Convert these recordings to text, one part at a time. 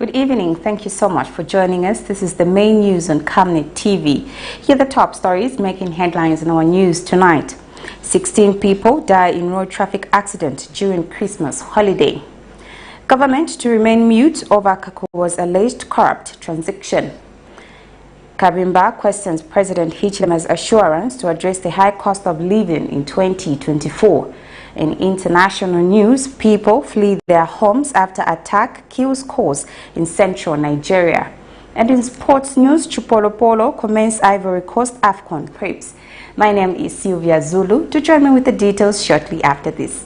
Good evening. Thank you so much for joining us. This is the main news on Camnet TV. Here are the top stories making headlines in our news tonight. 16 people die in road traffic accident during Christmas holiday. Government to remain mute over Kakuwa's alleged corrupt transaction. KABIMBA questions President HICHILEMA'S assurance to address the high cost of living in 2024. In international news, people flee their homes after attack kills cause in central Nigeria. And in sports news, CHIPOLOPOLO commenced Ivory Coast AFCON preps. My name is Sylvia Zulu. To join me with the details shortly after this.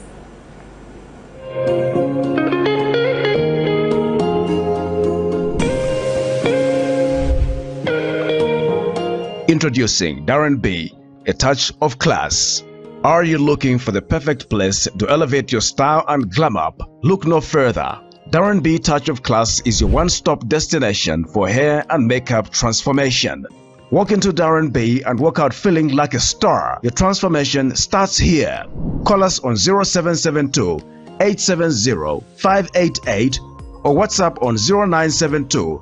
Introducing Darren B, a touch of class. Are you looking for the perfect place to elevate your style and glam up? Look no further. Darren B Touch of Class is your one-stop destination for hair and makeup transformation. Walk into Darren B and walk out feeling like a star. Your transformation starts here. Call us on 0772 870 588 or WhatsApp on 0972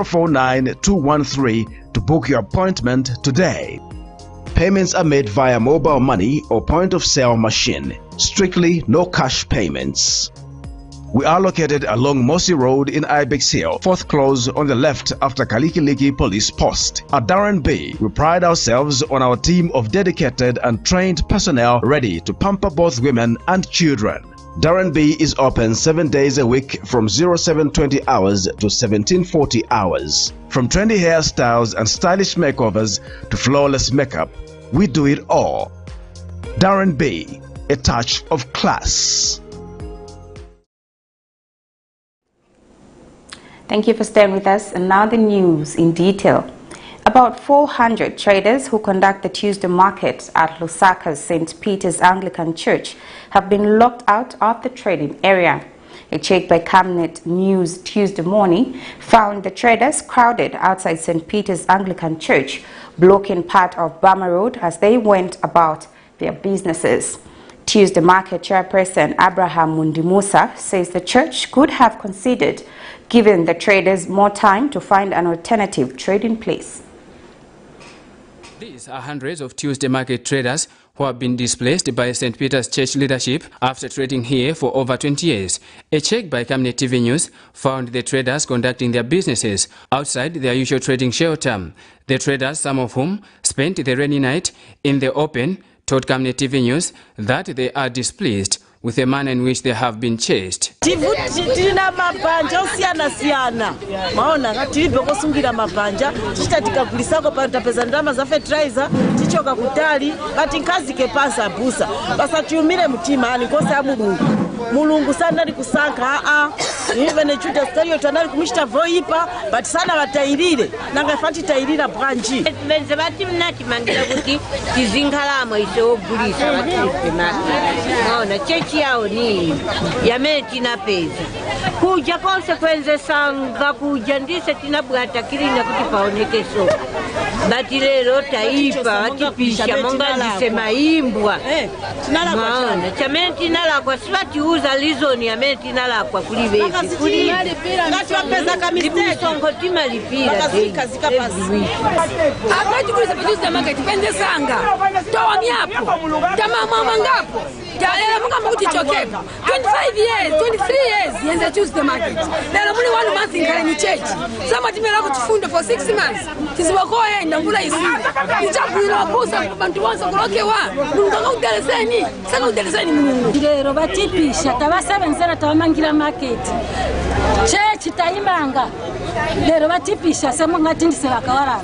049 213 to book your appointment today. Payments are made via mobile money or point-of-sale machine. Strictly no cash payments. We are located along Mossy Road in Ibex Hill, fourth close on the left after Kalikiliki Police Post. At Darren B, we pride ourselves on our team of dedicated and trained personnel ready to pamper both women and children. Darren B is open 7 days a week from 0720 hours to 1740 hours. From trendy hairstyles and stylish makeovers to flawless makeup, we do it all. Darren B, a touch of class. Thank you for staying with us. And now the news in detail. About 400 traders who conduct the Tuesday market at Lusaka's St. Peter's Anglican Church have been locked out of the trading area. A check by Camnet News Tuesday morning found the traders crowded outside St. Peter's Anglican Church, blocking part of Bama Road as they went about their businesses. Tuesday market chairperson Abraham Mundimusa says the church could have considered giving the traders more time to find an alternative trading place. These are hundreds of Tuesday market traders who have been displaced by St. Peter's Church leadership after trading here for over 20 years. A check by Camnet TV News found the traders conducting their businesses outside their usual trading shelter. The traders, some of whom spent the rainy night in the open, told Camnet TV News that they are displeased with the manner in which they have been chased. Tina mabanja usiana siana. Maona tilibe kosungira mabanja titatika kulisako patapeza ndama za fertilizer tichoka kutali kati nkazi kepansa busa basa tiumire mutima ani kosa mulungu sana ali kusanka even chuta stereo tanali kumishita voipa but sana batairire nanga fati tairira branchi benze bati mnati mangira kuti tizingalamo iso ogulisa bati maona chechi yao ni yameti na pesa kuja consequences sanga kuja ndise tinabwata kilina kuti paonekeso bati lero taipa atipisha monga lisema imbwa maona chameti nala kwa sivati uza lizoni yameti nala kwa kulibesi kuli ngati wapeza kamistake songo tima lipira zika pasi abati kulisa producer market pende sanga toa miapo tamama mangapo Lero munga mukuti chokepa 25 years 23 years yenze Tuesday market lero muli 1 month ngale ni church sama timela kutifundo for 6 months tizibakoenda mbula isika ichakuira busa abantu bonse kulokewa munga kudeleseni saka kudeleseni mungu lero batipisha tabasebenzera tabamangira market church taimanga lero batipisha sema ngati ndise bakawara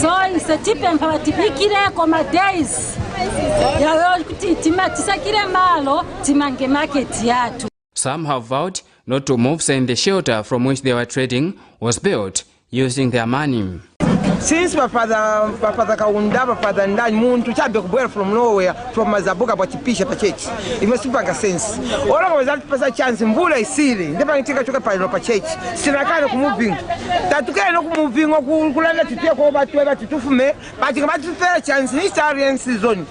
so ise tipe mpa batipikire koma days Some have vowed not to move, saying the shelter from which they were trading was built using their money. Since my father kaunda, my father ndani muntu chabe kubwera from nowhere, from Mazabuka pachipisha pa church. Imesipanga sense. Ola kwa wazati pasa chance mvula isiri. Ndepa nitika choka pano pa church. Sinakana kumoving. Tatukele no kumoving kulanda titia kwa batu eba titufume. Bati kama tufera chance ni starian season.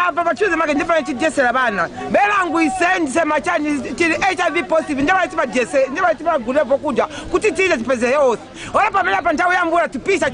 Apa pachuze maka ndepa nitijese la bana. Bela ngu isendi se machani chili HIV positive. Ndepa nitipa jese. Ndepa nitipa gulepo kuja. Kutitiza tipeze health. Ola pa mela pantawe ya mvula tupisha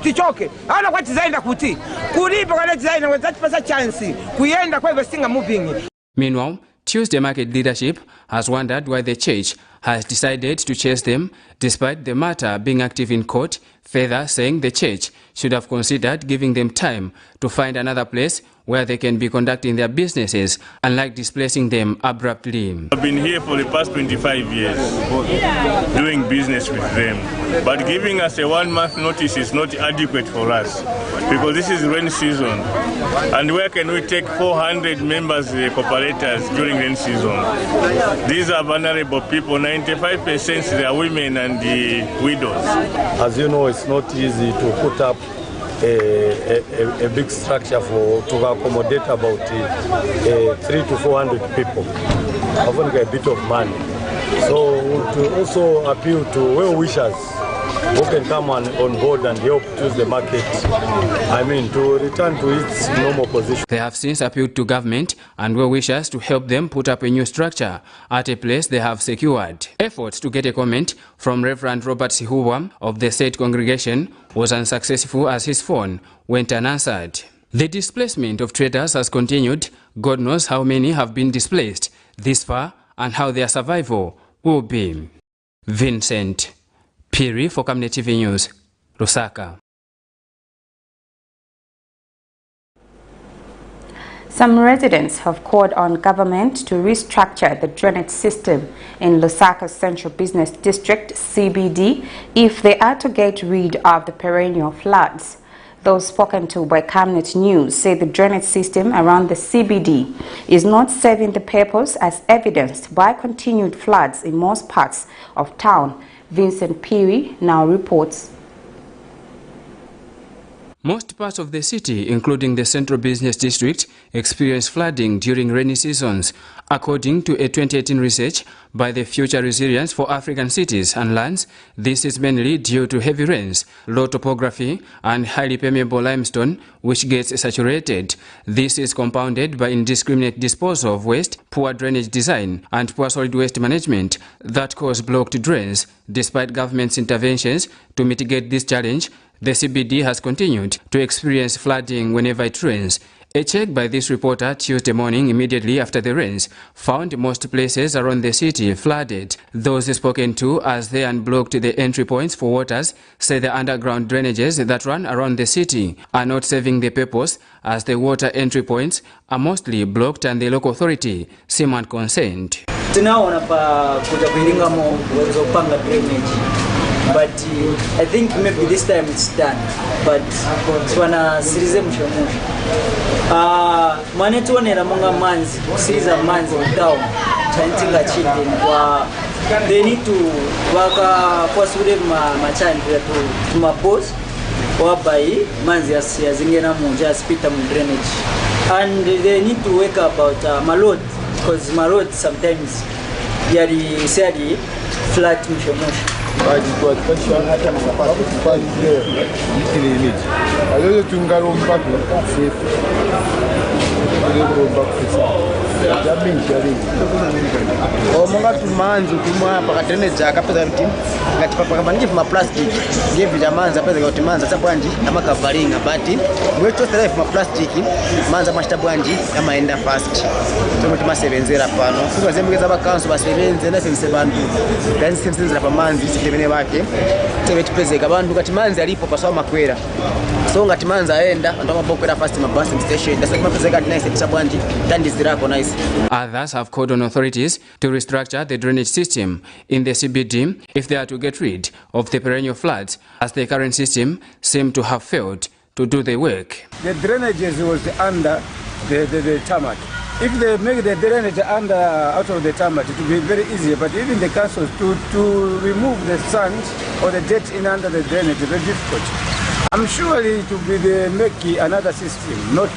chichoke. Ana kwa tizaenda kuti. Kulipa kwa tizaenda kwa zati pasa chance. Kuyenda kwa investinga moving. Meanwhile, Tuesday market leadership has wondered why the church has decided to chase them despite the matter being active in court, further saying the church should have considered giving them time to find another place where they can be conducting their businesses, unlike displacing them abruptly. I've been here for the past 25 years doing business with them, but giving us a 1 month notice is not adequate for us because this is rain season, and where can we take 400 members, cooperators during rain season? These are vulnerable people, 95% they are women and the widows. As you know, it's not easy to put up a big structure to accommodate about 300 to 400 people. I've only got a bit of money. So to also appeal to well-wishers who can come on board and help choose the market, to return to its normal position. They have since appealed to government and well-wishers to help them put up a new structure at a place they have secured. Efforts to get a comment from Reverend Robert Sihuwa of the said congregation was unsuccessful as his phone went unanswered. The displacement of traders has continued. God knows how many have been displaced this far and how their survival will be. Vincent Piri for Camnet TV News, Lusaka. Some residents have called on government to restructure the drainage system in Lusaka's Central Business District, CBD, if they are to get rid of the perennial floods. Those spoken to by Camnet News say the drainage system around the CBD is not serving the purpose, as evidenced by continued floods in most parts of town. Vincent Piri now reports. Most parts of the city, including the Central Business District, experience flooding during rainy seasons. According to a 2018 research by the Future Resilience for African Cities and Lands, this is mainly due to heavy rains, low topography, and highly permeable limestone, which gets saturated. This is compounded by indiscriminate disposal of waste, poor drainage design, and poor solid waste management that cause blocked drains. Despite government's interventions to mitigate this challenge, the CBD has continued to experience flooding whenever it rains. A check by this reporter Tuesday morning immediately after the rains found most places around the city flooded. Those spoken to as they unblocked the entry points for waters say the underground drainages that run around the city are not serving the purpose, as the water entry points are mostly blocked and the local authority seem unconcerned. But I think maybe this time it's done. But twana sirize mushomusho. Mane tuonera monga manzi, kusiza manzi town. Chantinga children they need to waka kwasure machani to mapos wabai manzi yazingena munja spita mu drainage. And they need to wake up about malod, because malod sometimes yari seri flat mushomusho. Omonga tumanzi kumwa pakadrenage akapeza kuti ngati papakamanikifu ma plastic ngevi jamanza peza kuti manza tabwanji amakavalinga but wecho life ma plastic manza mashtabwanji amaenda fast tomwe timasebenzera pano kuzemekeza bakanso basebenze nasense bantu ganzi sensenzera pamanzi sitemene bake tebe tipezeka abantu kati manzi alipo pasawa makwera so ngati manzi aenda antu amabokwera fast ma bus station that's mapezeka nice tabwanji tandizirako nice. Others have called on authorities to restructure the drainage system in the CBD if they are to get rid of the perennial floods, as the current system seemed to have failed to do the work. The drainages was under the tarmac. If they make the drainage out of the tarmac, it will be very easy. But even the councils to remove the sand or the dirt in under the drainage is very difficult. I'm sure it will be the make another system, not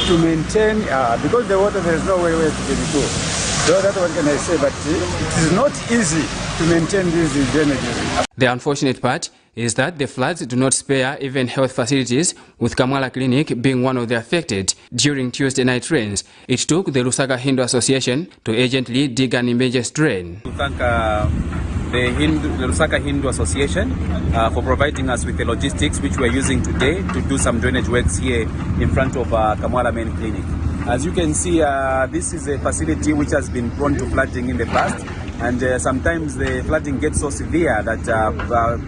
to maintain, because the water there is no way where to get it go. So that's what can I say, but it is not easy to maintain these drainages. The unfortunate part is that the floods do not spare even health facilities, with Kamwala Clinic being one of the affected. During Tuesday night rains, it took the Lusaka Hindu Association to urgently dig an emergency drain. To thank the Lusaka Hindu Association for providing us with the logistics which we are using today to do some drainage works here in front of Kamwala Main Clinic. As you can see, this is a facility which has been prone to flooding in the past, and sometimes the flooding gets so severe that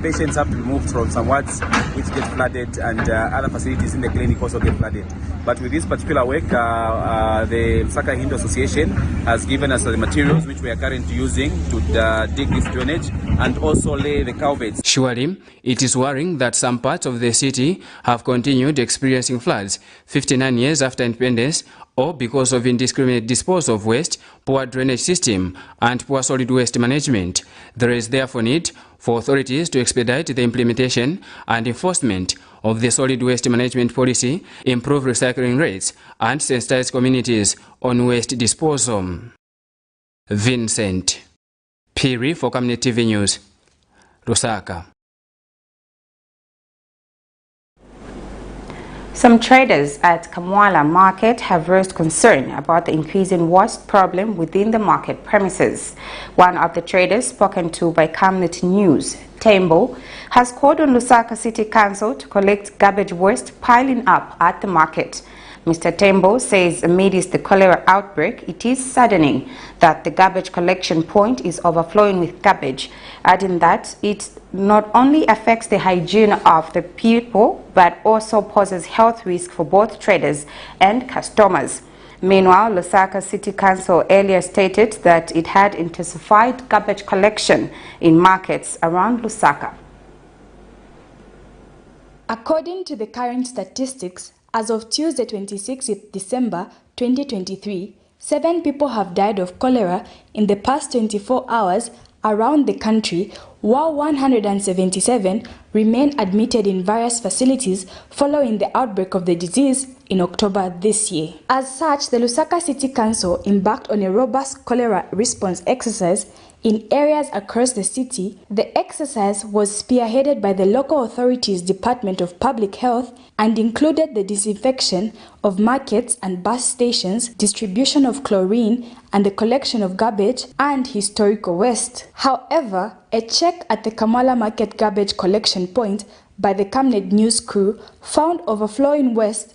patients have to be moved from some wards which get flooded, and other facilities in the clinic also get flooded. But with this particular work, the Lusaka Hindu Association has given us the materials which we are currently using to dig this drainage and also lay the culverts. Surely, it is worrying that some parts of the city have continued experiencing floods 59 years after independence, or because of indiscriminate disposal of waste, poor drainage system, and poor solid waste management. There is therefore need for authorities to expedite the implementation and enforcement of the solid waste management policy, improve recycling rates, and sensitize communities on waste disposal. Vincent Piri for Camnet TV News, Lusaka. Some traders at Kamwala Market have raised concern about the increasing waste problem within the market premises. One of the traders spoken to by Camnet News, Tembo, has called on Lusaka City Council to collect garbage waste piling up at the market. Mr. Tembo says amidst the cholera outbreak, it is saddening that the garbage collection point is overflowing with garbage, adding that it not only affects the hygiene of the people, but also poses health risk for both traders and customers. Meanwhile, Lusaka City Council earlier stated that it had intensified garbage collection in markets around Lusaka. According to the current statistics, as of Tuesday 26 December 2023, 7 people have died of cholera in the past 24 hours around the country, while 177 remain admitted in various facilities following the outbreak of the disease in October this year. As such, the Lusaka City Council embarked on a robust cholera response exercise in areas across the city. The exercise was spearheaded by the local authorities' Department of Public Health and included the disinfection of markets and bus stations, distribution of chlorine, and the collection of garbage and historical waste. However, a check at the Kamwala Market garbage collection point by the Camnet News crew found overflowing waste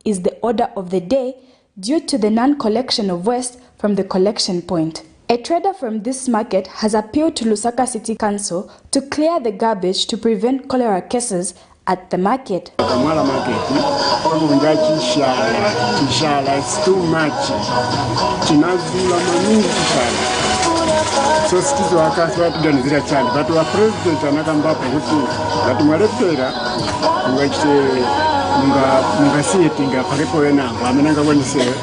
is the order of the day due to the non-collection of waste from the collection point. A trader from this market has appealed to Lusaka City Council to clear the garbage to prevent cholera cases at the market. Kamwala Market, it's too much. So stizo wakati watu dani zira chani, but wa president anakamba pakuti watu mwalepera mungasiyetinga pakepo wenango amenanga wenise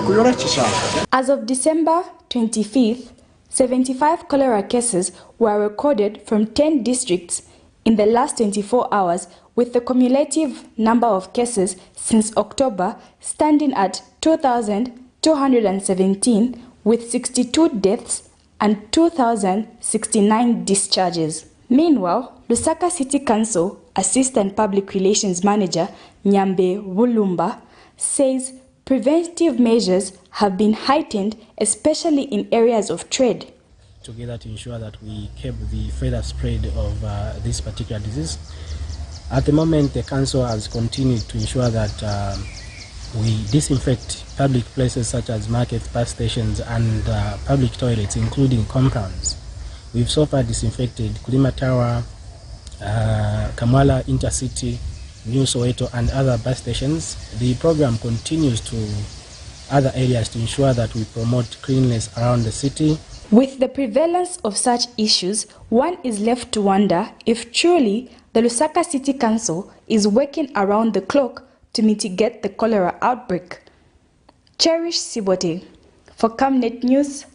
kuyora chisha. As of December 25th, 75 cholera cases were recorded from 10 districts in the last 24 hours, with the cumulative number of cases since October standing at 2,217, with 62 deaths and 2,069 discharges. Meanwhile, Lusaka City Council Assistant Public Relations Manager Nyambe Wulumba says preventive measures have been heightened, especially in areas of trade. Together to ensure that we curb the further spread of this particular disease. At the moment, the council has continued to ensure that we disinfect public places such as markets, bus stations, and public toilets, including compounds. We've so far disinfected Kulima Tower, Kamwala Intercity, New Soweto, and other bus stations. The program continues to other areas to ensure that we promote cleanliness around the city. With the prevalence of such issues, one is left to wonder if truly the Lusaka City Council is working around the clock to mitigate the cholera outbreak. Cherish Sibote for Camnet News,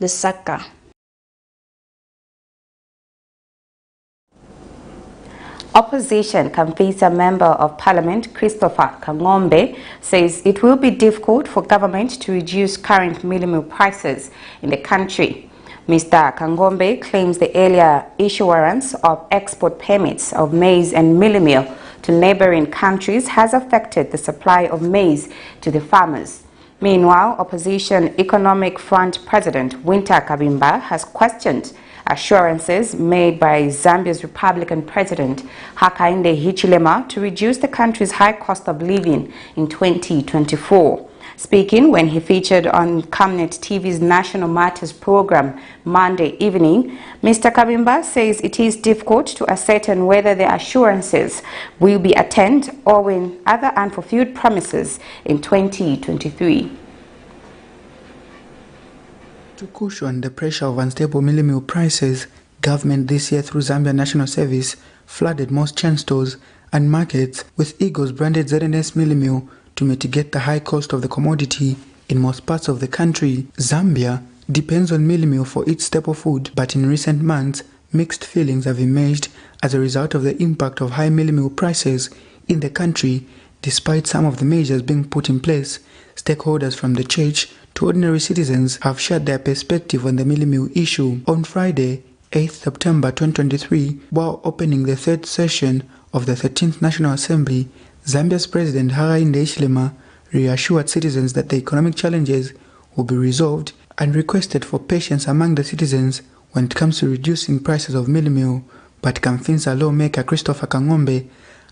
Lusaka. Opposition Kamfisa Member of Parliament Christopher Kangombe says it will be difficult for government to reduce current meal prices in the country. Mr. Kangombe claims the earlier issuance of export permits of maize and meal to neighboring countries has affected the supply of maize to the farmers. Meanwhile, Opposition Economic Front President Winter KABIMBA has questioned assurances made by Zambia's Republican President HICHILEMA'S to reduce the country's high cost of living in 2024. Speaking when he featured on Camnet TV's National Matters program Monday evening, Mr. KABIMBA says it is difficult to ascertain whether the assurances will be attained or when other unfulfilled promises in 2023. To cushion the pressure of unstable meal prices, government this year through Zambia National Service flooded most chain stores and markets with Eagles branded ZNS meal to mitigate the high cost of the commodity in most parts of the country. Zambia depends on meal for its staple food, but in recent months, mixed feelings have emerged as a result of the impact of high meal prices in the country. Despite some of the measures being put in place, stakeholders from the church to ordinary citizens have shared their perspective on the meal issue. On Friday, 8th September 2023, while opening the third session of the 13th National Assembly, Zambia's President HICHILEMA'S reassured citizens that the economic challenges will be resolved and requested for patience among the citizens when it comes to reducing prices of meal. But Kamfinsa lawmaker Christopher Kangombe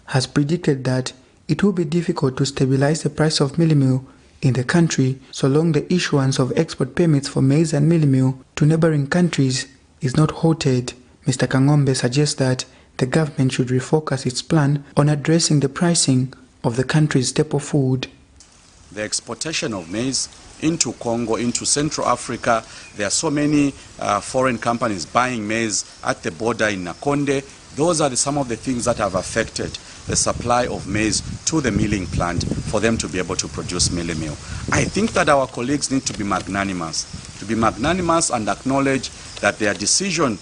has predicted that it will be difficult to stabilize the price of meal in the country so long the issuance of export permits for maize and meal to neighboring countries is not halted. Mr. Kangombe suggests that the government should refocus its plan on addressing the pricing of the country's staple food. The exportation of maize into Congo, into Central Africa, there are so many foreign companies buying maize at the border in Nakonde. Those are some of the things that have affected the supply of maize to the milling plant for them to be able to produce meal. I think that our colleagues need to be magnanimous and acknowledge that their decision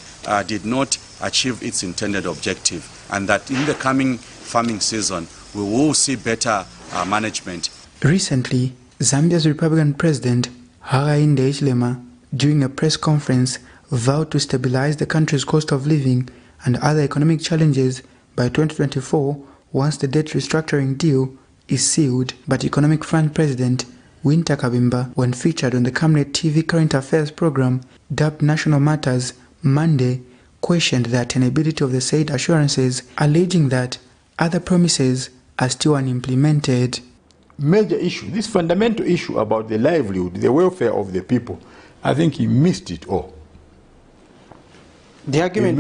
did not achieve its intended objective, and that in the coming farming season we will see better management. Recently, Zambia's Republican President HICHILEMA'S, during a press conference, vowed to stabilize the country's cost of living and other economic challenges by 2024 once the debt restructuring deal is sealed. But Economic Front President Winter KABIMBA, when featured on the Camnet TV Current Affairs program dubbed National Matters Monday, questioned the attainability of the said assurances, alleging that other promises are still unimplemented. Major issue, this fundamental issue about the livelihood, the welfare of the people, I think he missed it all. The argument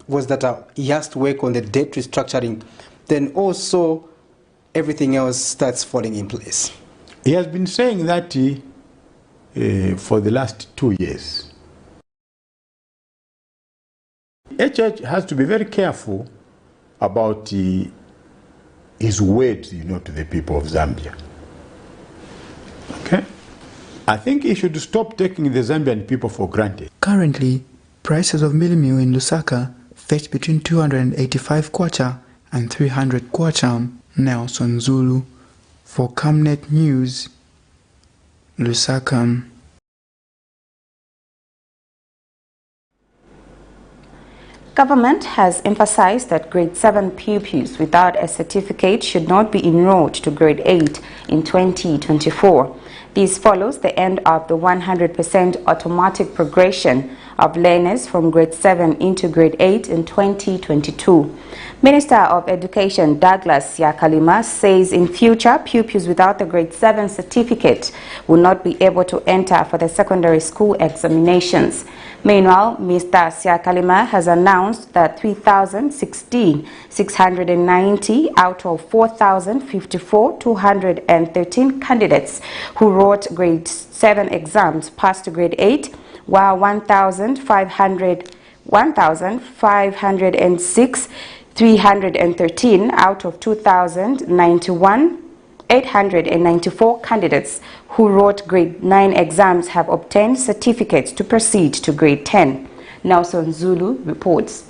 was that he has to work on the debt restructuring, then also everything else starts falling in place. He has been saying that for the last 2 years. HH has to be very careful about his words, to the people of Zambia. Okay? I think he should stop taking the Zambian people for granted. Currently, prices of meal in Lusaka fetch between 285 kwacha and 300 kwacha. Nelson Zulu for Camnet News, Lusaka. Government has emphasized that grade 7 pupils without a certificate should not be enrolled to grade 8 in 2024. This follows the end of the 100% automatic progression of learners from grade 7 into grade 8 in 2022. Minister of Education Douglas Yakalima says in future, pupils without the grade 7 certificate will not be able to enter for the secondary school examinations. Meanwhile, Mr. Siakalima has announced that 3,690 out of 4,054,213 candidates who wrote grade 7 exams passed to grade 8, while 1,506,313 out of 2,091,894 candidates who wrote grade 9 exams have obtained certificates to proceed to grade 10. Nelson Zulu reports.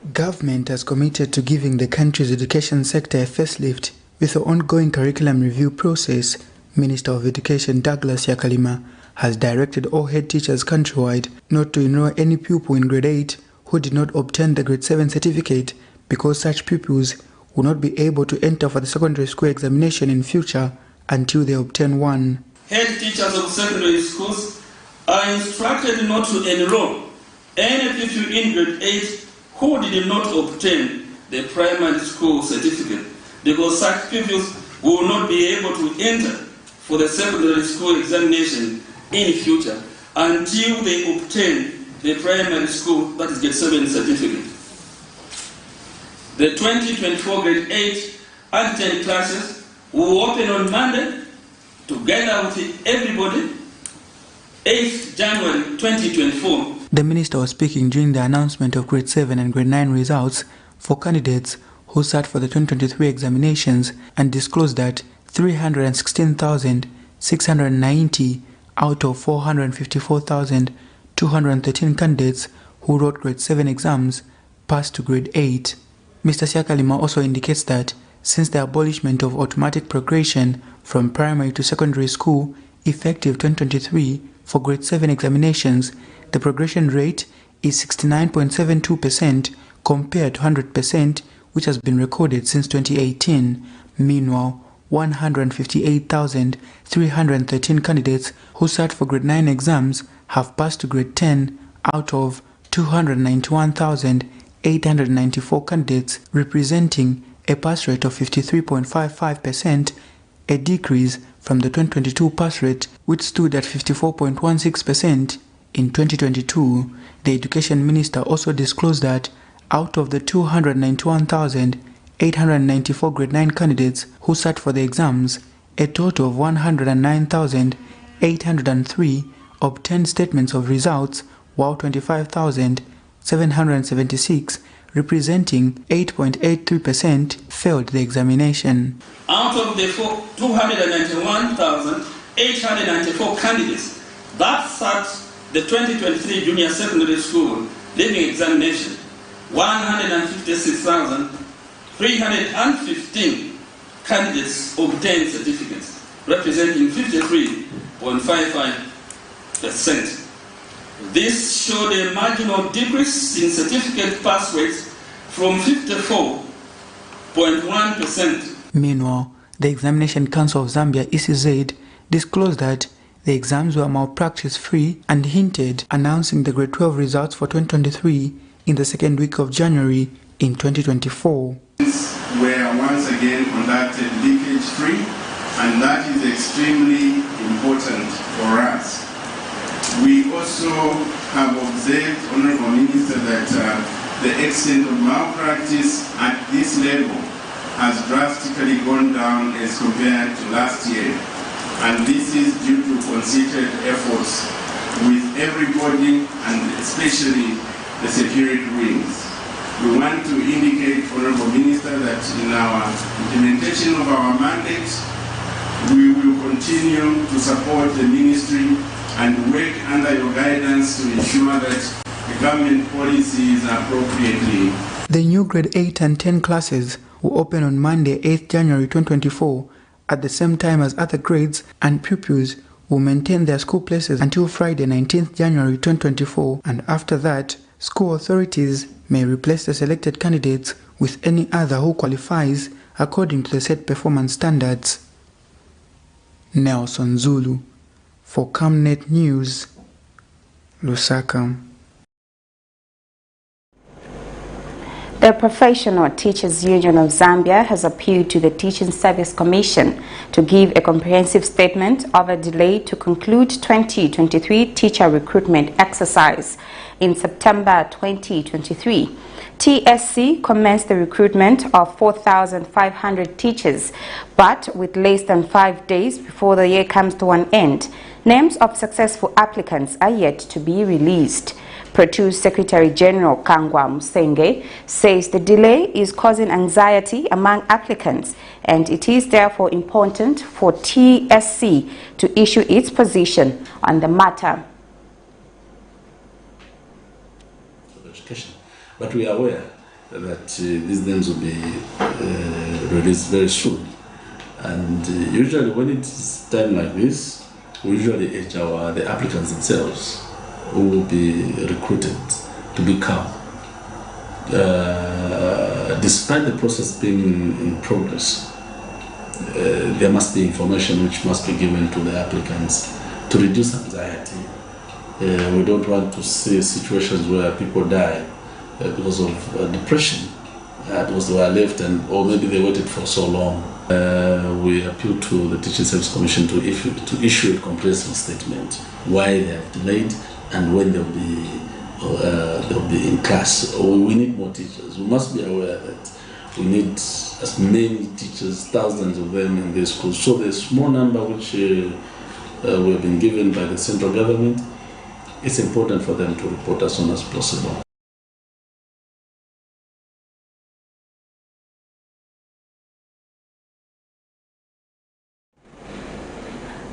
Government has committed to giving the country's education sector a facelift with the ongoing curriculum review process. Minister of Education Douglas Yakalima has directed all head teachers countrywide not to enroll any pupil in grade 8 who did not obtain the grade 7 certificate, because such pupils will not be able to enter for the secondary school examination in future until they obtain one. Head teachers of secondary schools are instructed not to enroll any pupil in grade 8 who did not obtain the primary school certificate, because such pupils will not be able to enter for the secondary school examination in future until they obtain the primary school, that is grade 7 certificate. The 2024 grade 8 and 10 classes will open on Monday together with everybody, 8th January 2024. The minister was speaking during the announcement of grade 7 and grade 9 results for candidates who sat for the 2023 examinations, and disclosed that 316,690 out of 454,213 candidates who wrote grade 7 exams passed to grade 8. Mr. Yakalima also indicates that since the abolishment of automatic progression from primary to secondary school effective 2023 for grade 7 examinations, the progression rate is 69.72% compared to 100%, which has been recorded since 2018. Meanwhile, 158,313 candidates who sat for grade 9 exams have passed to grade 10 out of 291,894 candidates, representing a pass rate of 53.55%, a decrease from the 2022 pass rate, which stood at 54.16%. In 2022, the Education Minister also disclosed that out of the 291,894 grade 9 candidates who sat for the exams, a total of 109,803 obtained statements of results, while 25,776, representing 8.83%, failed the examination. Out of the 291,894 candidates that sat the 2023 junior secondary school leaving examination, 156,315 candidates obtained certificates, representing 53.55%. This showed a marginal decrease in certificate pass rates from 54.1%. Meanwhile, the Examination Council of Zambia, ECZ, disclosed that the exams were malpractice-free and hinted announcing the grade 12 results for 2023 in the second week of January in 2024. Were once again conducted leakage-free, and that is extremely important for us. We also have observed, Honourable Minister, that the extent of malpractice at this level has drastically gone down as compared to last year. And this is due to concerted efforts with everybody, and especially the security wings. We want to indicate, Honourable Minister, that in our implementation of our mandate, we will continue to support the ministry and work under your guidance to ensure that the government policies are appropriately. The new grade 8 and 10 classes will open on Monday, 8th January 2024, at the same time as other grades, and pupils will maintain their school places until Friday, 19th January 2024, and after that, school authorities may replace the selected candidates with any other who qualifies according to the set performance standards. Nelson Zulu for Camnet News, Lusaka. The Professional Teachers Union of Zambia has appealed to the Teaching Service Commission to give a comprehensive statement of a delay to conclude 2023 teacher recruitment exercise. In September 2023, TSC commenced the recruitment of 4,500 teachers, but with less than 5 days before the year comes to an end, names of successful applicants are yet to be released. Protu Secretary General Kangwa Musenge says the delay is causing anxiety among applicants, and it is therefore important for TSC to issue its position on the matter. Education. But we are aware that these names will be released very soon. And usually when it's time like this, we usually edge the applicants themselves who will be recruited to become. Despite the process being in progress, there must be information which must be given to the applicants to reduce anxiety. We don't want to see situations where people die because of depression, because they were left or maybe they waited for so long. We appeal to the Teaching Service Commission to issue a comprehensive statement why they have delayed and when they'll be in class. We need more teachers. We must be aware that we need as many teachers, thousands of them in these schools. So the small number which we have been given by the central government, it's important for them to report as soon as possible.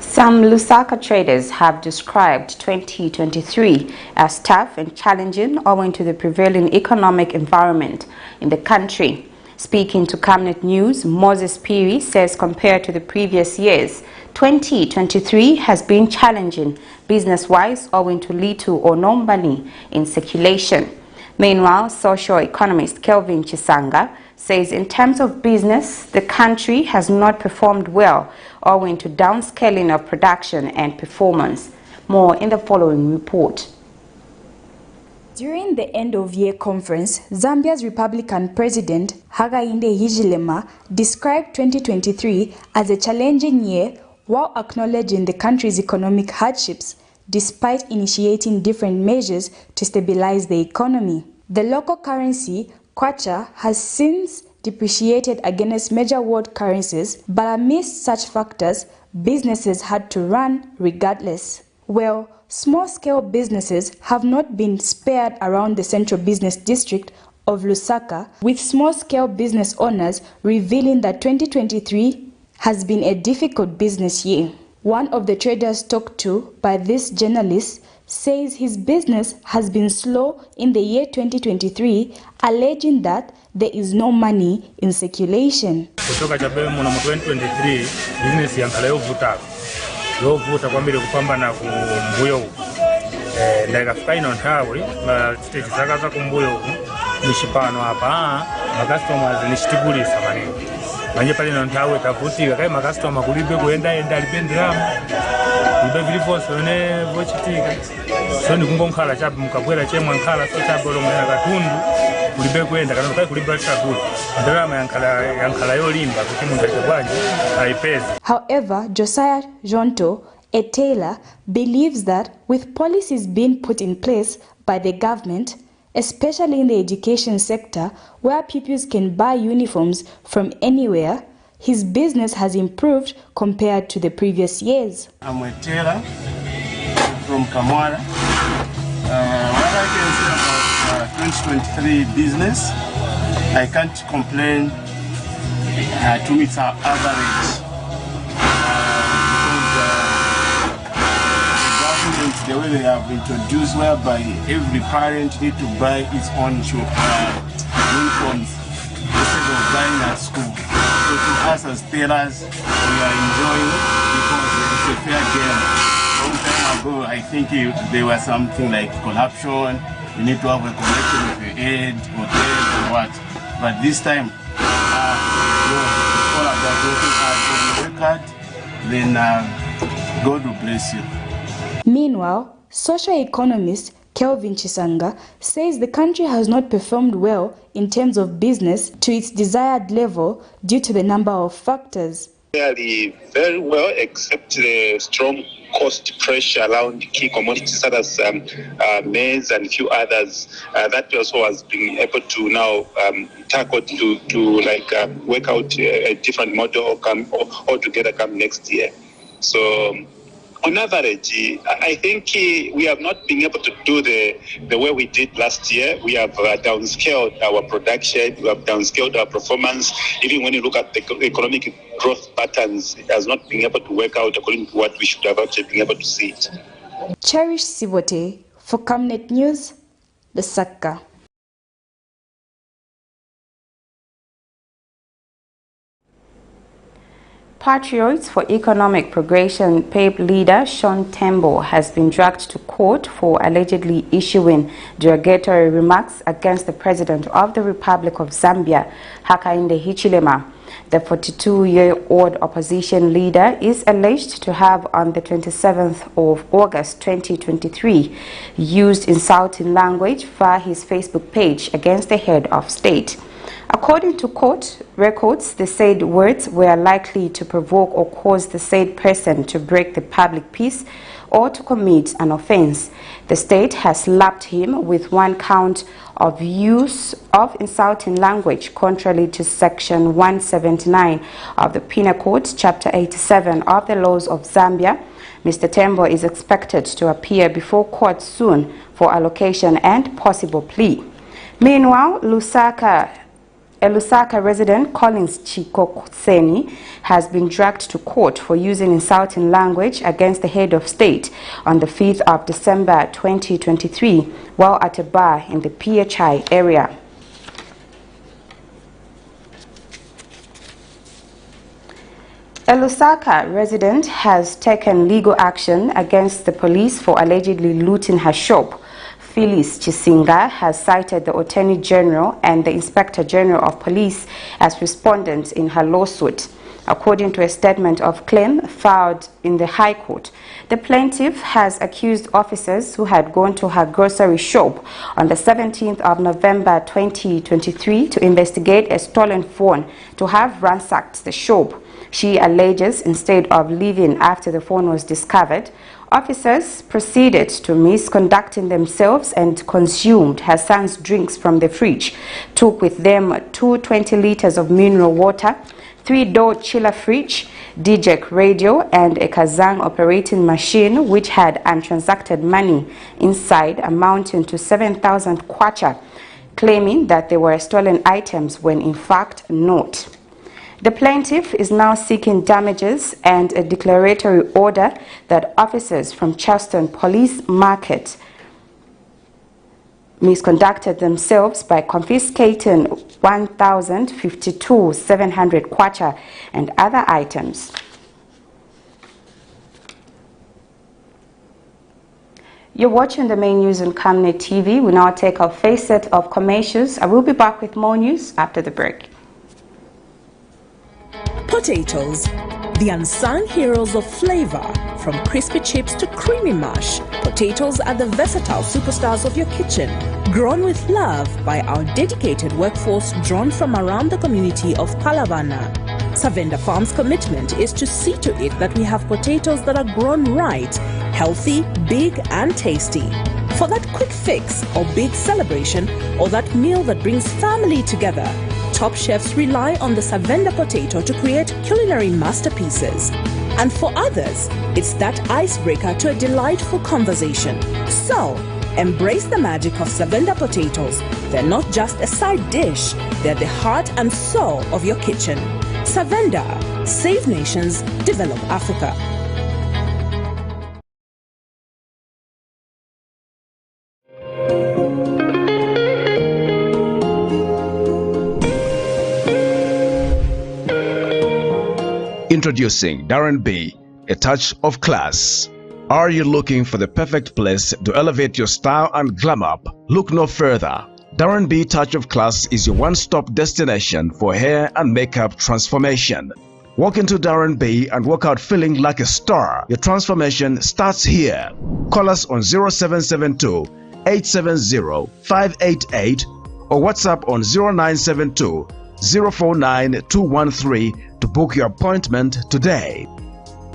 Some Lusaka traders have described 2023 as tough and challenging owing to the prevailing economic environment in the country. Speaking to Camnet News, Moses Piri says compared to the previous years, 2023 has been challenging business-wise owing to little or no money in circulation. Meanwhile, social economist Kelvin Chisanga says in terms of business, the country has not performed well owing to downscaling of production and performance. More in the following report. During the end-of-year conference, Zambia's Republican President Hakainde Hichilema described 2023 as a challenging year while acknowledging the country's economic hardships despite initiating different measures to stabilize the economy. The local currency, kwacha, has since depreciated against major world currencies, but amidst such factors, businesses had to run regardless. Well, small-scale businesses have not been spared around the central business district of Lusaka, with small-scale business owners revealing that 2023 has been a difficult business year. One of the traders talked to by this journalist says his business has been slow in the year 2023, alleging that there is no money in circulation. Kutoka Japan mu 2023 business yankala yovuta kwambire kupambana ku mbuyo ndakafika ino nthawi ma stage zakaza ku mbuyo nishipano apa makastomers nishitibulisa manengi manje pali ino nthawi tavutika kai makastoma kulibe kuenda alipendiramo ibe bilifonso ne vochitika so ndikungokhala chabe mukabwera chemwe nkhala so chabe lomwe katundu kulibe kuenda kana kai kulibe chakula ndarama yankhala yolimba kuti munthu achebwaje aipeze. However, Josiah Jonto, a tailor, believes that with policies being put in place by the government, especially in the education sector where pupils can buy uniforms from anywhere, his business has improved compared to the previous years. I'm a tailor from Kamwala. What I can say about 2023 business, I can't complain to meet our average. Because the way they have introduced whereby every parent need to buy its own uniforms instead of buying at school. So to us as tailors, we are enjoying it because it's a fair game. Long time ago, I think there was something like corruption. You need to have a connection with your head or tail or what. But this time, it's all about working hard, then God will bless you. Meanwhile, social economist Kelvin Chisanga says the country has not performed well in terms of business to its desired level due to the number of factors. Fairly very well, except the strong cost pressure around key commodities such as maize and a few others. That also has been able to now tackle to work out a different model or together come next year. So on average, I think we have not been able to do the way we did last year. We have downscaled our production, we have downscaled our performance. Even when you look at the economic growth patterns, it has not been able to work out according to what we should have actually been able to see it. Cherish Sivote for Camnet News, Lusaka. Patriots for Economic Progression PEP leader Sean Tembo has been dragged to court for allegedly issuing derogatory remarks against the President of the Republic of Zambia, Hakainde Hichilema. The 42-year-old opposition leader is alleged to have, on the 27th of August 2023, used insulting language via his Facebook page against the head of state. According to court records, the said words were likely to provoke or cause the said person to break the public peace or to commit an offense. The state has slapped him with one count of use of insulting language contrary to Section 179 of the Penal Code, Chapter 87 of the laws of Zambia. Mr. Tembo is expected to appear before court soon for allocation and possible plea. Meanwhile, a Lusaka resident, Collins Chikokuseni, has been dragged to court for using insulting language against the head of state on the 5th of December 2023 while at a bar in the PHI area. A Lusaka resident has taken legal action against the police for allegedly looting her shop. Phyllis Chisinga has cited the Attorney General and the Inspector General of Police as respondents in her lawsuit. According to a statement of claim filed in the High Court, the plaintiff has accused officers who had gone to her grocery shop on the 17th of November 2023 to investigate a stolen phone to have ransacked the shop. She alleges instead of leaving after the phone was discovered, officers proceeded to misconducting themselves and consumed her son's drinks from the fridge, took with them 220 liters of mineral water, 3-door chiller fridge, DJ radio, and a Kazang operating machine which had untransacted money inside amounting to 7,000 kwacha, claiming that they were stolen items when in fact not. The plaintiff is now seeking damages and a declaratory order that officers from Charleston Police Market misconducted themselves by confiscating 1,052,700 kwacha and other items. You're watching the main news on Camnet TV. We now take our first set of commercials. I will be back with more news after the break. Potatoes, the unsung heroes of flavor. From crispy chips to creamy mash, potatoes are the versatile superstars of your kitchen. Grown with love by our dedicated workforce drawn from around the community of Palavana. Savenda Farm's commitment is to see to it that we have potatoes that are grown right, healthy, big and tasty. For that quick fix or big celebration or that meal that brings family together, top chefs rely on the Savenda potato to create culinary masterpieces. And for others, it's that icebreaker to a delightful conversation. So, embrace the magic of Savenda potatoes. They're not just a side dish, they're the heart and soul of your kitchen. Savenda, save nations, develop Africa. Introducing Darren B, a touch of class. Are you looking for the perfect place to elevate your style and glam up? Look no further. Darren B Touch of Class is your one-stop destination for hair and makeup transformation. Walk into Darren B and walk out feeling like a star. Your transformation starts here. Call us on 0772 870 588 or WhatsApp on 0972 049 213 to book your appointment today.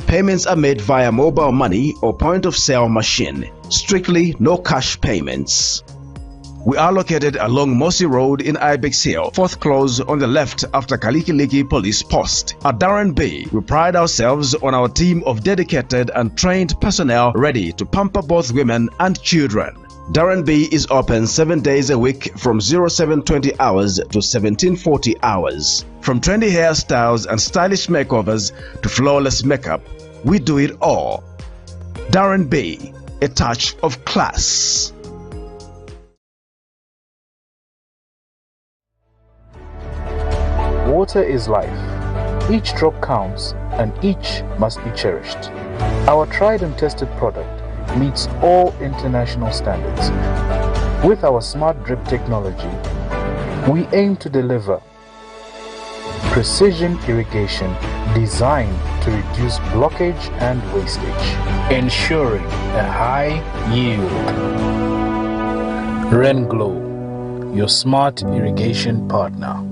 Payments are made via mobile money or point-of-sale machine. Strictly no cash payments. We are located along Mossy Road in Ibex Hill, fourth close on the left after Kalikiliki Police Post. At Darren B, we pride ourselves on our team of dedicated and trained personnel ready to pamper both women and children. Darren B is open 7 days a week from 0720 hours to 1740 hours. From trendy hairstyles and stylish makeovers to flawless makeup, we do it all. Darren B, a touch of class. Water is life. Each drop counts and each must be cherished. Our tried and tested product meets all international standards. With our smart drip technology, we aim to deliver precision irrigation designed to reduce blockage and wastage, ensuring a high yield. RenGlow, your smart irrigation partner.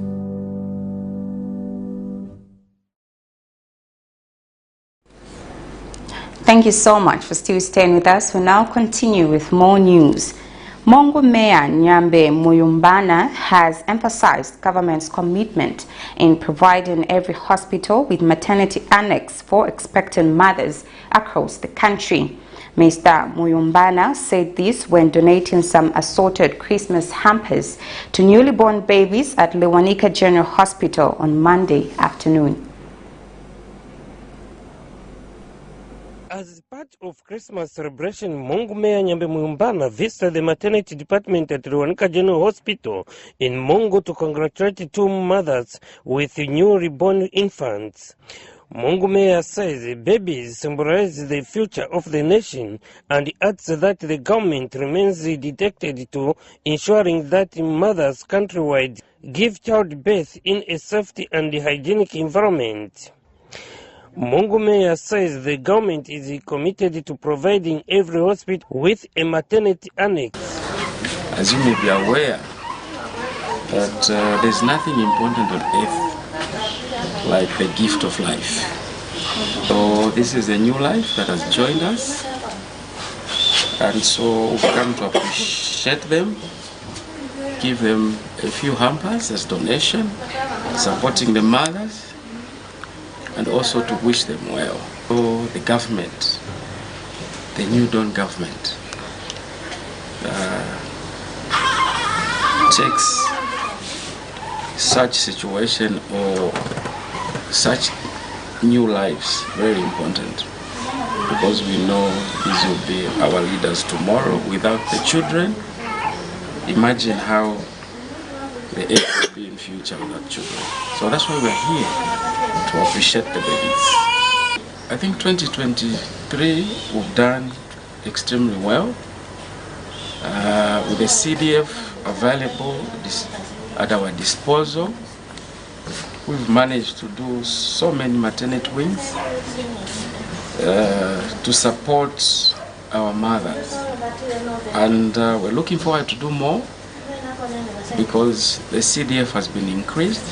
Thank you so much for still staying with us. We'll now continue with more news. Mongo Mayor Nyambe Muyumbana has emphasized government's commitment in providing every hospital with maternity annex for expectant mothers across the country. Mr. Muyumbana said this when donating some assorted Christmas hampers to newly born babies at Lewanika General Hospital on Monday afternoon. As part of Christmas celebration, Mongo Mayor Nyambe Muyumbana visited the maternity department at Lewanika General Hospital in Mongo to congratulate two mothers with newly born infants. Mongo Mayor says babies symbolize the future of the nation and adds that the government remains dedicated to ensuring that mothers countrywide give childbirth in a safe and hygienic environment. Mongo Mayor says the government is committed to providing every hospital with a maternity annex. As you may be aware, that there's nothing important on earth like the gift of life. So this is a new life that has joined us, and so we've come to appreciate them, give them a few hampers as donation, supporting the mothers, and also to wish them well. So the government, the new Dawn government, takes such situation or such new lives very important, because we know these will be our leaders tomorrow. Without the children, imagine how the earth will be in future without children. So that's why we're here, to appreciate the babies. I think 2023 we've done extremely well with the CDF available at our disposal. We've managed to do so many maternity wings to support our mothers, and we're looking forward to do more because the CDF has been increased.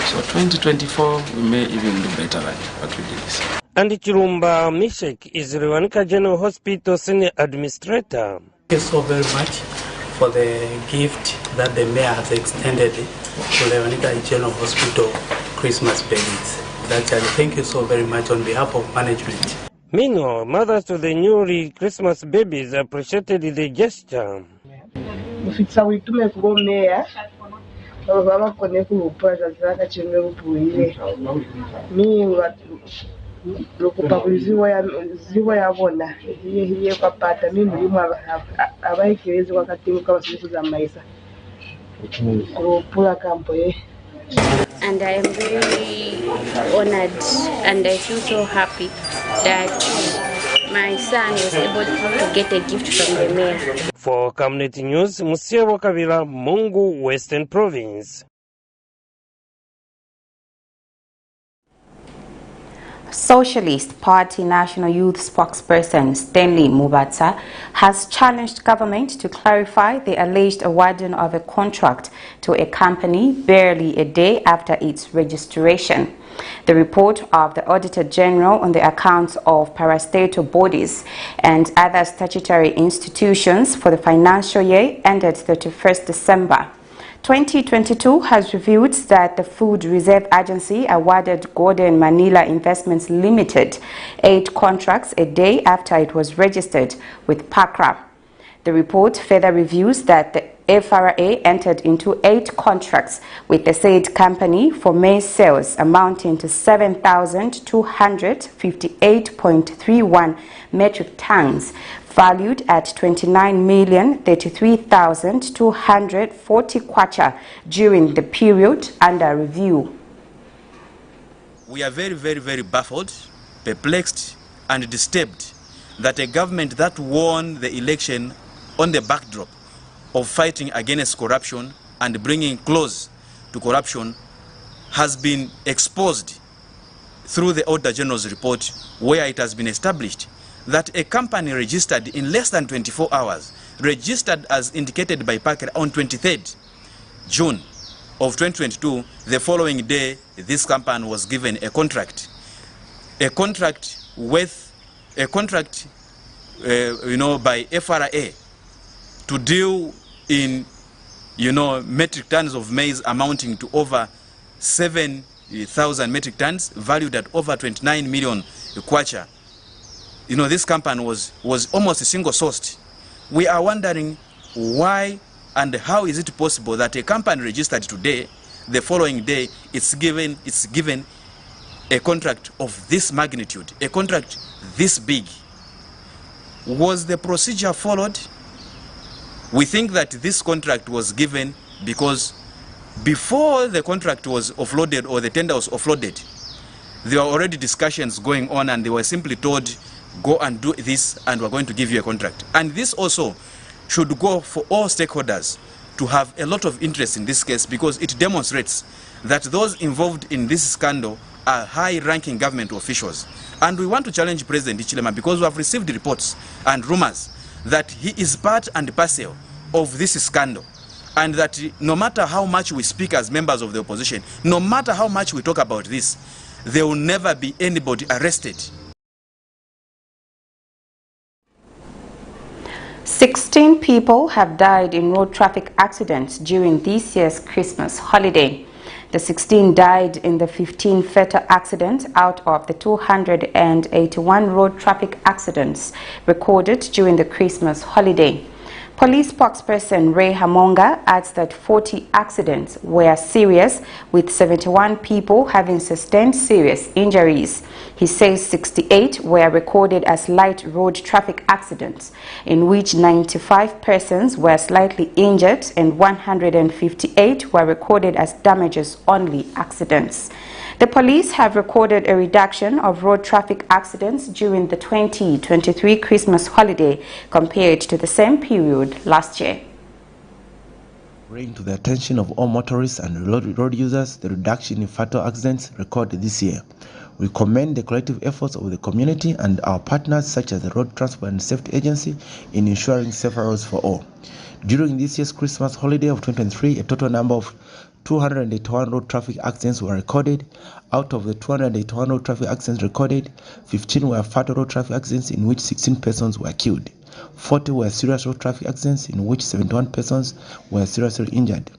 So 2024 we may even do better than what we did this year. And Chirumba Mishek is Lewanika General Hospital Senior Administrator. Thank you so very much for the gift that the mayor has extended to Lewanika General Hospital Christmas babies. Actually, thank you so very much on behalf of management. Meanwhile, mothers to the newly Christmas babies appreciated the gesture. Mufitsa witume kubo meya baba kone kuupaza zaka chimwe kupuile mi lokupakuliziwa yabona hiye kwapata mi mulimu abaikirezi wakatimu kwa siku za maisha kupula kampo ye. And I am very honored and I feel so happy that my son was able to get a gift from the mayor. For Camnet News, Musiabo Kavila, Mongo, Western Province. Socialist Party National Youth spokesperson Stanley Mubata has challenged government to clarify the alleged awarding of a contract to a company barely a day after its registration. The report of the Auditor General on the accounts of parastatal bodies and other statutory institutions for the financial year ended 31st December 2022 has revealed that the Food Reserve Agency awarded Gordon Manila Investments Limited 8 contracts a day after it was registered with PACRA. The report further reviews that the FRA entered into 8 contracts with the said company for maize sales amounting to 7,258.31 metric tons, valued at 29,033,240 kwacha during the period under review. we are very, very, very baffled, perplexed, and disturbed that a government that won the election on the backdrop of fighting against corruption and bringing close to corruption has been exposed through the Auditor General's report, where it has been established that a company registered in less than 24 hours, registered as indicated by Parker on 23rd June of 2022, the following day, this company was given a contract by FRA to deal in, metric tons of maize amounting to over 7,000 metric tons, valued at over 29 million kwacha. This company was almost single-sourced. We are wondering why and how is it possible that a company registered today, the following day, it's given a contract of this magnitude, a contract this big. Was the procedure followed? We think that this contract was given because before the contract was offloaded or the tender was offloaded, there were already discussions going on and they were simply told, go and do this and we're going to give you a contract. And this also should go for all stakeholders to have a lot of interest in this case, because it demonstrates that those involved in this scandal are high-ranking government officials. And we want to challenge President Hichilema because we have received reports and rumors that he is part and parcel of this scandal, and that no matter how much we speak as members of the opposition, no matter how much we talk about this, there will never be anybody arrested. 16 people have died in road traffic accidents during this year's Christmas holiday. The 16 died in the 15 fatal accidents out of the 281 road traffic accidents recorded during the Christmas holiday. Police spokesperson Ray Hamonga adds that 40 accidents were serious, with 71 people having sustained serious injuries. He says 68 were recorded as light road traffic accidents, in which 95 persons were slightly injured and 158 were recorded as damages-only accidents. The police have recorded a reduction of road traffic accidents during the 2023 Christmas holiday compared to the same period last year. Bring to the attention of all motorists and road users the reduction in fatal accidents recorded this year. We commend the collective efforts of the community and our partners such as the Road Transport and Safety Agency in ensuring safer roads for all. During this year's Christmas holiday of 2023, a total number of 281 road traffic accidents were recorded. Out of the 281 road traffic accidents recorded, 15 were fatal road traffic accidents in which 16 persons were killed. 40 were serious road traffic accidents in which 71 persons were seriously injured.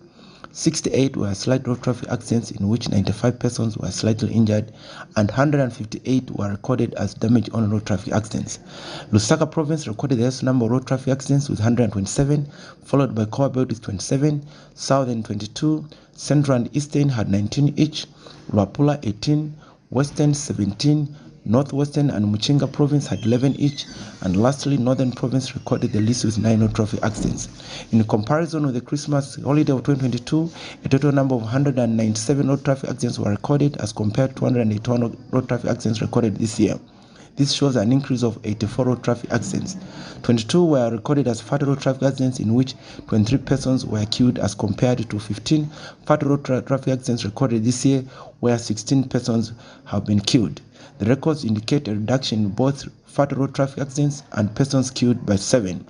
68 were slight road traffic accidents in which 95 persons were slightly injured, and 158 were recorded as damage on road traffic accidents. Lusaka province recorded the highest number of road traffic accidents with 127, followed by Kowa Belt with 27, Southern 22, Central and Eastern had 19 each, Luapula 18, Western 17, Northwestern and Muchinga province had 11 each, and lastly Northern province recorded the least with 9 road traffic accidents. In comparison with the Christmas holiday of 2022, a total number of 197 road traffic accidents were recorded as compared to 281 road traffic accidents recorded this year. This shows an increase of 84 road traffic accidents. 22 were recorded as fatal road traffic accidents in which 23 persons were killed as compared to 15 fatal road traffic accidents recorded this year where 16 persons have been killed. The records indicate a reduction in both fatal road traffic accidents and persons killed by 7.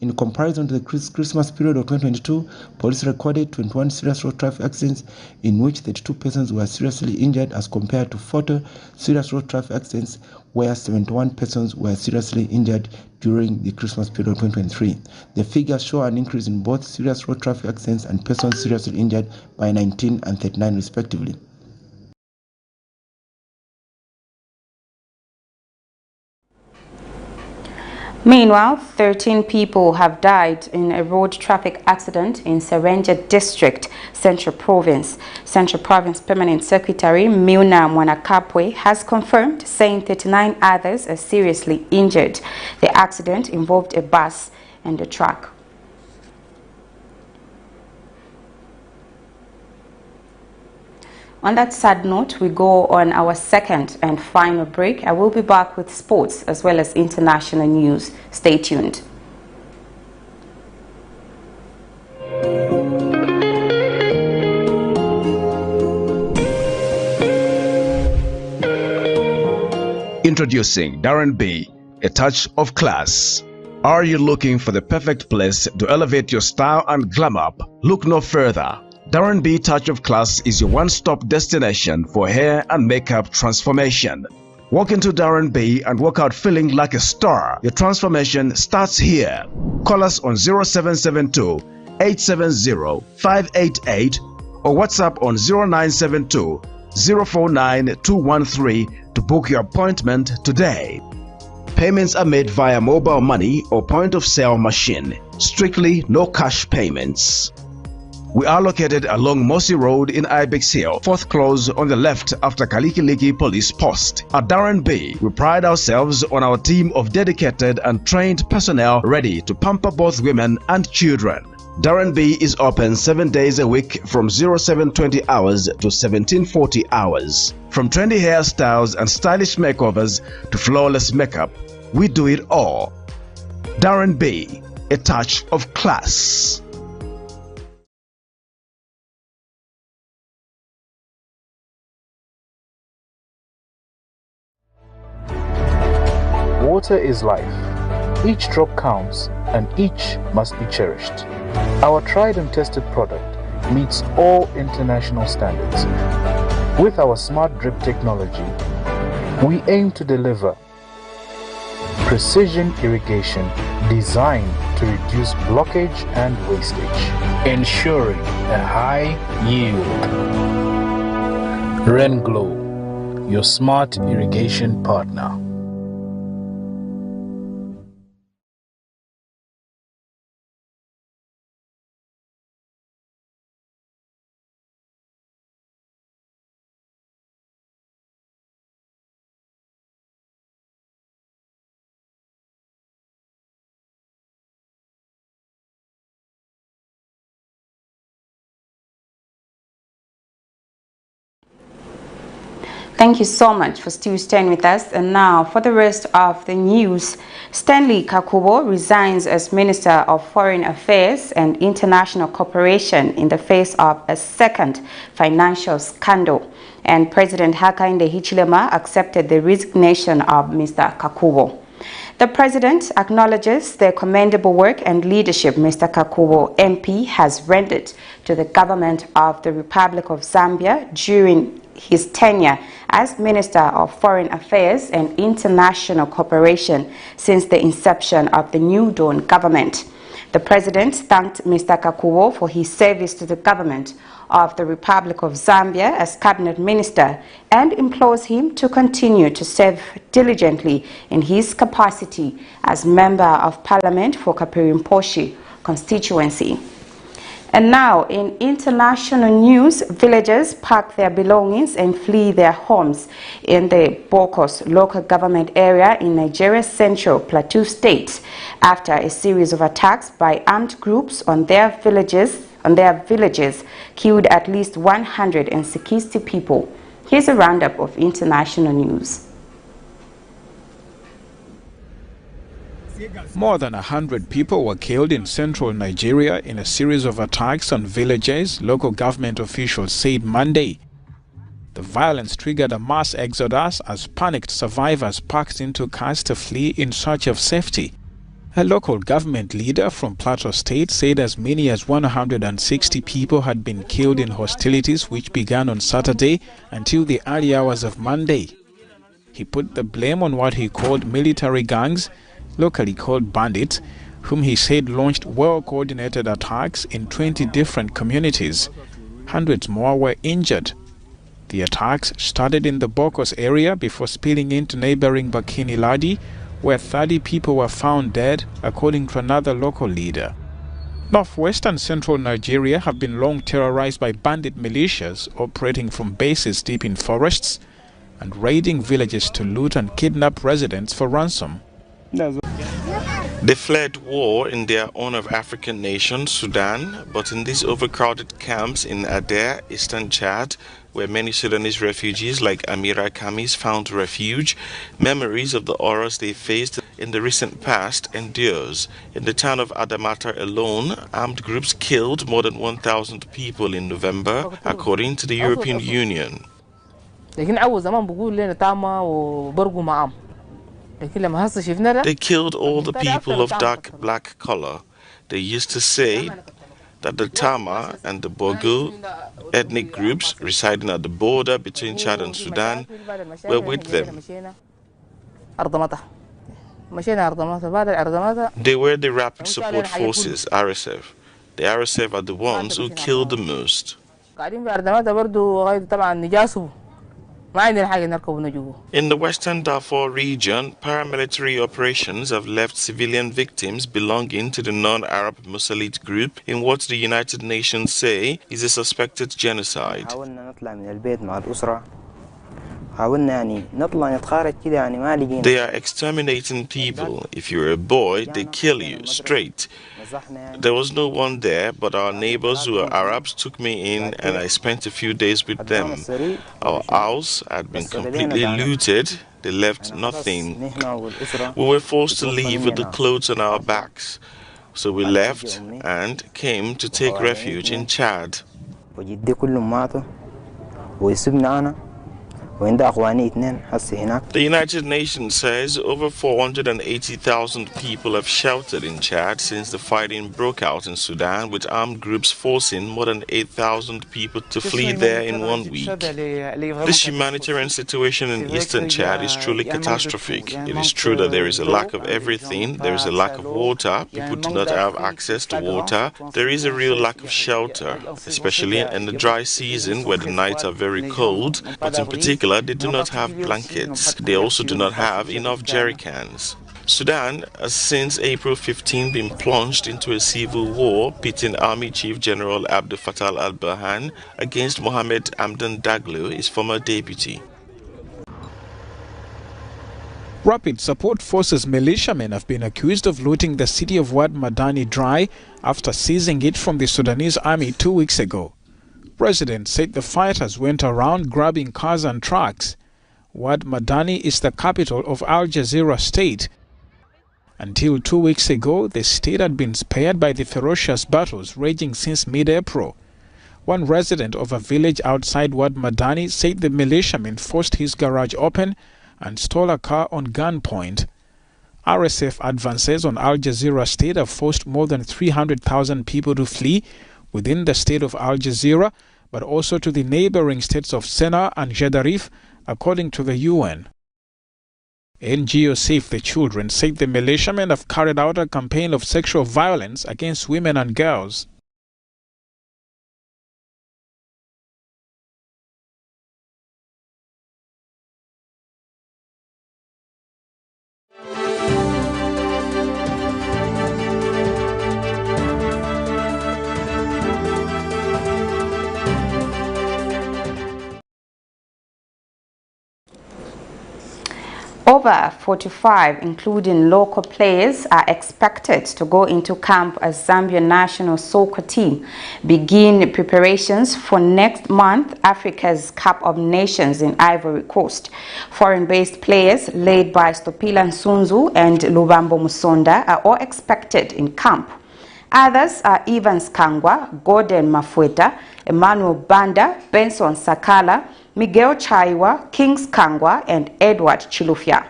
In comparison to the Christmas period of 2022, police recorded 21 serious road traffic accidents in which 32 persons were seriously injured as compared to 40 serious road traffic accidents where 71 persons were seriously injured during the Christmas period of 2023. The figures show an increase in both serious road traffic accidents and persons seriously injured by 19 and 39 respectively. Meanwhile, 13 people have died in a road traffic accident in Serenja District, Central Province. Central Province Permanent Secretary Milna Mwanakapwe has confirmed, saying 39 others are seriously injured. The accident involved a bus and a truck. On that sad note, we go on our second and final break. I will be back with sports as well as international news. Stay tuned. Introducing Darren B, a touch of class. Are you looking for the perfect place to elevate your style and glam up? Look no further. Darren B Touch of Class is your one-stop destination for hair and makeup transformation. Walk into Darren B and walk out feeling like a star. Your transformation starts here. Call us on 0772 870 588 or WhatsApp on 0972 049 213 to book your appointment today. Payments are made via mobile money or point-of-sale machine. Strictly no cash payments. We are located along Mossy Road in Ibex Hill, fourth close on the left after Kalikiliki Police Post. At Darren B, we pride ourselves on our team of dedicated and trained personnel ready to pamper both women and children. Darren B is open 7 days a week from 0720 hours to 1740 hours. From trendy hairstyles and stylish makeovers to flawless makeup, we do it all. Darren B, a touch of class. Water is life. Each drop counts and each must be cherished. Our tried and tested product meets all international standards. With our smart drip technology, we aim to deliver precision irrigation designed to reduce blockage and wastage, ensuring a high yield. Rain Glow, your smart irrigation partner. Thank you so much for still staying with us. And now for the rest of the news. Stanley Kakubo resigns as Minister of Foreign Affairs and International Cooperation in the face of a second financial scandal. And President Hakainde Hichilema accepted the resignation of Mr. Kakubo. The President acknowledges the commendable work and leadership Mr. Kakubo MP has rendered to the government of the Republic of Zambia during his tenure as Minister of Foreign Affairs and International Cooperation since the inception of the New Dawn government. The President thanked Mr. Kakubo for his service to the government of the Republic of Zambia as Cabinet Minister and implores him to continue to serve diligently in his capacity as Member of Parliament for Kapirimposhi constituency. And now, in international news, villagers pack their belongings and flee their homes in the Bokos local government area in Nigeria's Central Plateau State after a series of attacks by armed groups on their villages killed at least 160 people. Here's a roundup of international news. More than 100 people were killed in central Nigeria in a series of attacks on villages, local government officials said Monday. The violence triggered a mass exodus as panicked survivors packed into cars to flee in search of safety. A local government leader from Plateau State said as many as 160 people had been killed in hostilities which began on Saturday until the early hours of Monday. He put the blame on what he called military gangs, locally called bandits, whom he said launched well-coordinated attacks in 20 different communities. Hundreds more were injured. The attacks started in the Bokos area before spilling into neighboring Bakini Ladi, where 30 people were found dead, according to another local leader. Northwestern central Nigeria have been long terrorized by bandit militias operating from bases deep in forests and raiding villages to loot and kidnap residents for ransom. They fled war in their own of African nation, Sudan, but in these overcrowded camps in Adair, eastern Chad, where many Sudanese refugees like Amira Kamis found refuge, memories of the horrors they faced in the recent past endures. In the town of Adamata alone, armed groups killed more than 1,000 people in November, according to the European Union. They killed all the people of dark black color. They used to say that the Tama and the Bogu ethnic groups residing at the border between Chad and Sudan were with them. They were the Rapid Support Forces, RSF. The RSF are the ones who killed the most. In the Western Darfur region, paramilitary operations have left civilian victims belonging to the non-Arab Musalit group in what the United Nations say is a suspected genocide. They are exterminating people. If you're a boy, they kill you straight. There was no one there, but our neighbors who are Arabs took me in and I spent a few days with them. Our house had been completely looted. They left nothing. We were forced to leave with the clothes on our backs. So we left and came to take refuge in Chad. The United Nations says over 480,000 people have sheltered in Chad since the fighting broke out in Sudan, with armed groups forcing more than 8,000 people to flee there in 1 week. This humanitarian situation in eastern Chad is truly catastrophic. It is true that there is a lack of everything. There is a lack of water. People do not have access to water. There is a real lack of shelter, especially in the dry season where the nights are very cold, but in particular they do not have blankets. They also do not have enough jerry cans. Sudan has since April 15 been plunged into a civil war pitting Army Chief General Abdel Fattah al-Burhan against Mohamed Hamdan Daglo, his former deputy. Rapid Support Forces militiamen have been accused of looting the city of Wad Madani dry after seizing it from the Sudanese army 2 weeks ago. President said the fighters went around grabbing cars and trucks. Wad Madani is the capital of Al Jazeera state. Until 2 weeks ago, the state had been spared by the ferocious battles raging since mid-April. One resident of a village outside Wad Madani said the militiamen forced his garage open and stole a car on gunpoint. RSF advances on Al Jazeera state have forced more than 300,000 people to flee within the state of Al Jazeera, but also to the neighboring states of Sennar and Gedarif, according to the UN. NGO Save the Children said the militiamen have carried out a campaign of sexual violence against women and girls. Over 45, including local players, are expected to go into camp as Zambia national soccer team begin preparations for next month Africa's Cup of Nations in Ivory Coast. Foreign-based players led by Stopila Nsunzu and Lubambo Musonda are all expected in camp. Others are Evans Kangwa, Gordon Mafueta, Emmanuel Banda, Benson Sakala, Miguel Chaiwa, Kings Kangwa, and Edward Chilufya.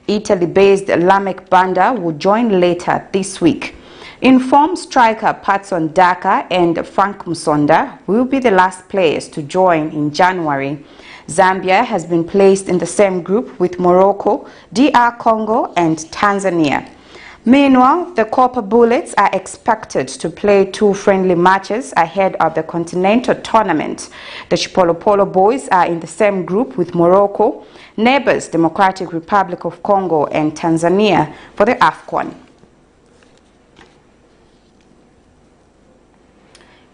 Italy-based Lamek Banda will join later this week. Informed striker Patson Daka and Frank Musonda will be the last players to join in January. Zambia has been placed in the same group with Morocco, DR Congo, and Tanzania. Meanwhile, the Copper Bullets are expected to play 2 friendly matches ahead of the continental tournament. The CHIPOLOPOLO boys are in the same group with Morocco, neighbors Democratic Republic of Congo, and Tanzania for the AFCON.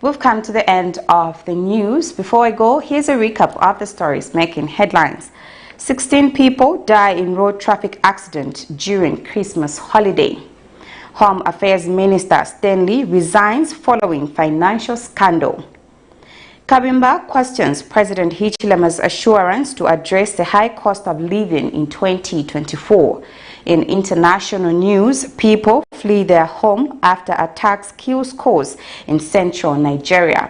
We've come to the end of the news. Before I go, here's a recap of the stories making headlines. 16 people die in road traffic accident during Christmas holiday. Home Affairs Minister Stanley resigns following financial scandal. KABIMBA questions President HICHILEMA'S assurance to address the high cost of living in 2024. In international news, people flee their home after attacks kill scores in central Nigeria.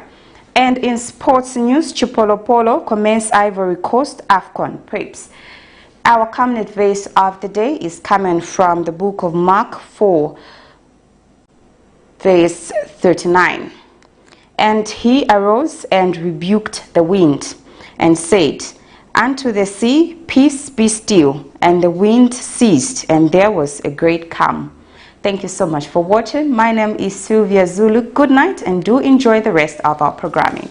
And in sports news, CHIPOLOPOLO commence Ivory Coast AFCON preps. Our Camnet verse of the day is coming from the book of Mark 4, verse 39. And he arose and rebuked the wind, and said, Unto the sea, peace be still. And the wind ceased, and there was a great calm. Thank you so much for watching. My name is Sylvia Zulu. Good night, and do enjoy the rest of our programming.